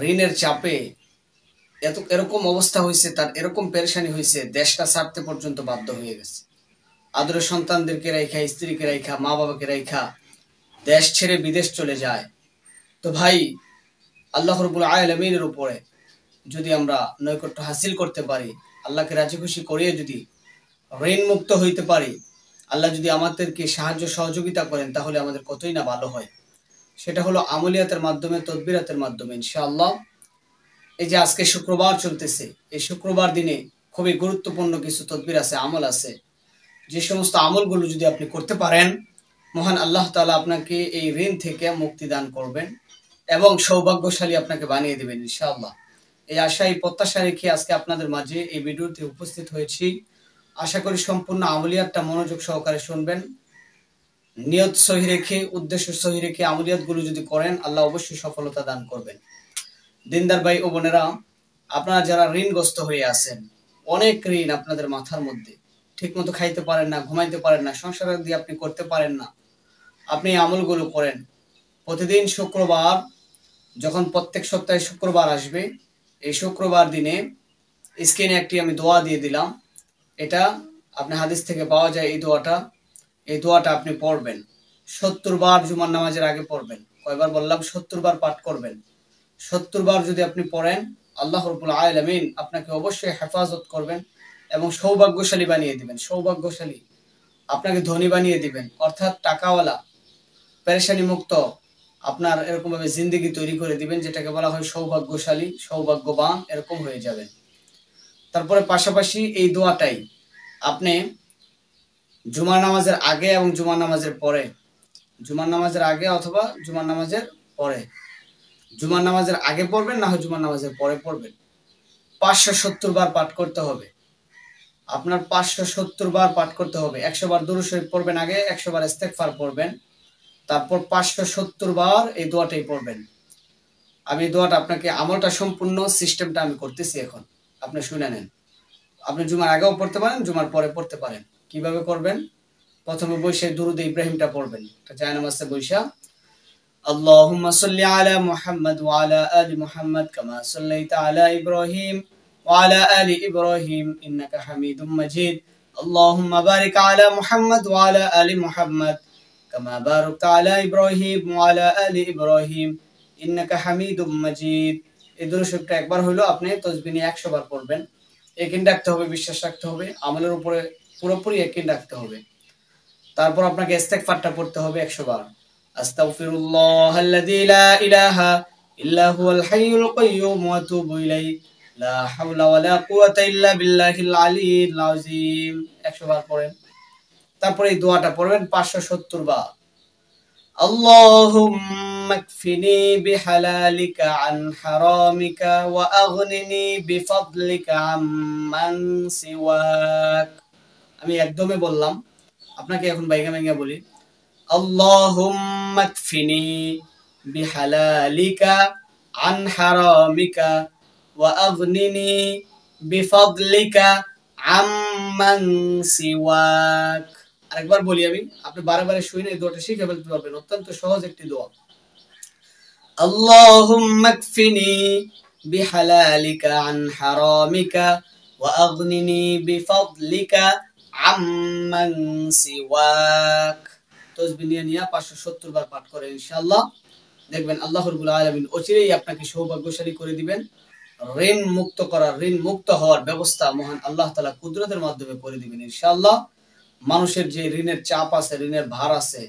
ঋণের চাপে এরকম অবস্থা হয়েছে, তার এরকম পেরেশানি হয়েছে, দেশটা ছাড়তে পর্যন্ত বাধ্য হয়ে গেছে। আদরের সন্তানদেরকে রেখা, স্ত্রীকে রেখা, মা বাবাকে রেখা দেশ ছেড়ে বিদেশ চলে যায়। তো ভাই, আল্লাহ রাব্বুল আলামিনের উপরে যদি আমরা নৈকট্য হাসিল করতে পারি, আল্লাহকে রাজি খুশি করিয়ে যদি ঋণ মুক্ত হইতে পারি, আল্লাহ যদি আমাদেরকে সাহায্য সহযোগিতা করেন, তাহলে আমাদের কতই না ভালো হয়। সেটা হলো আমলিয়াতের মাধ্যমে, তদবিরাতের মাধ্যমে ইনশাআল্লাহ। এই যে আজকে শুক্রবার চলতেছে, এই শুক্রবার দিনে খুবই গুরুত্বপূর্ণ কিছু তদবির আছে, আমল আছে। যে সমস্ত আমলগুলো যদি আপনি করতে পারেন, মহান আল্লাহ তাআলা আপনাকে এই ঋণ থেকে মুক্তি দান করবেন এবং সৌভাগ্যশালী আপনাকে বানিয়ে দেবেন ইনশাআল্লাহ। এই আশা, এই প্রত্যাশা রেখে আজকে আপনাদের মাঝে এই ভিডিওতে উপস্থিত হয়েছি। আশা করি সম্পূর্ণ আমলিয়াতটা মনোযোগ সহকারে শুনবেন। নিয়ত সহি রেখে, উদ্দেশ্য সহি রেখে আমলিয়াতগুলো যদি করেন, আল্লাহ অবশ্যই সফলতা দান করবেন। দিনদার ভাই ও বোনেরা, আপনারা যারা ঋণগ্রস্ত হয়ে আছেন, অনেক ঋণ আপনাদের মাথার মধ্যে, ঠিক মতো খাইতে পারেন না, ঘুমাইতে পারেন না, সংসার দিয়ে আপনি করতে পারেন না, আপনি আমলগুলো করেন। প্রতিদিন শুক্রবার, যখন প্রত্যেক সপ্তাহে শুক্রবার আসবে, এই শুক্রবার দিনে স্ক্রিনে একটি আমি দোয়া দিয়ে দিলাম। এটা আপনি হাদিস থেকে পাওয়া যায়। এই দোয়াটা আপনি পড়বেন 70 বার জুমার নামাজের আগে পড়বেন। কয়বার বললাম? 70 বার পাঠ করবেন। 70 বার যদি আপনি পড়েন, আল্লাহ রাব্বুল আলামিন আপনাকে অবশ্যই হেফাজত করবেন এবং সৌভাগ্যশালী বানিয়ে দিবেন। সৌভাগ্যশালী, আপনাকে ধনী বানিয়ে দিবেন, অর্থাৎ টাকাওয়ালা, পেরেশানি মুক্ত আপনার এরকম ভাবে জিন্দেগি তৈরি করে দিবেন, যেটাকে বলা হয় সৌভাগ্যশালী, সৌভাগ্যবান, এরকম হয়ে যাবেন। তারপরে পাশাপাশি এই দোয়াটাই আপনি জুমার নামাজের আগে এবং জুমার নামাজের পরে, জুমার নামাজের আগে অথবা জুমার নামাজের পরে, জুমার নামাজের আগে পড়বেন, না হয় জুমার নামাজের পরে পড়বেন। 570 বার পাঠ করতে হবে। আপনার 570 বার পাঠ করতে হবে। 100 বার দুরূদ শরীফ পড়বেন আগে, 100 বার ইস্তেগফার পড়বেন, তারপর 570 বার এই দোয়াটাই পড়বেন। আমি এই দোয়াটা আপনাকে, আমলটা সম্পূর্ণ সিস্টেমটা আমি করতেছি এখন, আপনি শুনে নেন। আপনি জুমার আগেও পড়তে পারেন, জুমার পরে পড়তে পারেন। কিভাবে করবেন? প্রথমে বসে দুরুদ ইব্রাহিমটা পড়বেন, জায়নামাজে বসে। اللهم صل على محمد وعلى آل محمد كما صليت على إبراهيم وعلى آل إبراهيم إنك حميد مجيد اللهم بارك على محمد وعلى آل محمد كما باركت على إبراهيم وعلى آل إبراهيم إنك حميد مجيد। এই দুরূদ শরীফটা একবার হলো আপনি তাসবিহ নিয়ে 100 বার পড়বেন। ইয়াকিন রাখতে হবে, বিশ্বাস রাখতে হবে, আমলের উপরে পুরোপুরি ইয়াকিন রাখতে হবে। তারপর আপনাকে ইস্তেগফারটা পড়তে হবে 100 বার। আস্তাগফিরুল্লাহাল্লাযী লা ইলাহা ইল্লা হুয়াল হাইয়ুল কাইয়্যুম ওয়া আতুবু ইলাইহি লা হাওলা ওয়া লা কুওয়াতা ইল্লা বিল্লাহিল আলিয়্যিল আযীম 100 বার পড়েন। তারপর এই দোয়াটা পড়বেন 570 বার। আল্লাহুম্মা কফিনি বিহালালিকা আন হারামিকা ওয়া আগনিনি বিফাদলিকা আম্মান সিওয়াক। আমি একদমে বললাম, আপনাকে এখন বাইগা বাইগা বলি। আল্লাহুম্মা কফিনি বিহালালিকা আন হারামিকা ওয়া আগনিনি বিফাদলিকা আম্মান সিওয়াক। আরেকবার বলি আমি, আপনি বারে বারে শুনে এই দোয়াটা শিখে ফেলতে পারবেন। অত্যন্ত সহজ একটি দোয়া। আল্লাহুম্মা কফিনি বিহালালিকা আন হারামিকা ওয়া আগনিনি বিফাদলিকা আম্মান সিওয়াক। তাসবিহ নিয়ে 570 বার পাঠ করে ইনশাআল্লাহ, দেখবেন আল্লাহ রাব্বুল আলামিন অচিরেই আপনাকে সৌভাগ্যশালী করে দিবেন। ঋণ মুক্ত করার, ঋণ মুক্ত হওয়ার ব্যবস্থা মহান আল্লাহ তাআলা কুদরতের মাধ্যমে করে দিবেন ইনশাআল্লাহ। মানুষের যে ঋণের চাপ আছে, ঋণের ভার আছে,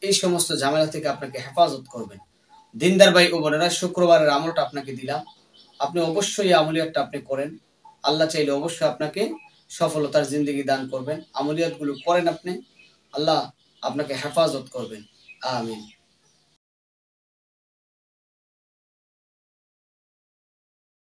এই সমস্ত ঝামেলা থেকে আপনাকে হেফাজত করবেন। দিনদার ভাই ও বোনেরা, শুক্রবারের আমলটা আপনাকে দিলাম, আপনি অবশ্যই এই আমলিয়াতটা আপনি করেন। আল্লাহ চাইলে অবশ্যই আপনাকে সফলতার জিন্দেগি দান করবেন। আমলিয়াতগুলো করেন আপনি, আল্লাহ আপনাকে হেফাজত করবেন। আমিন।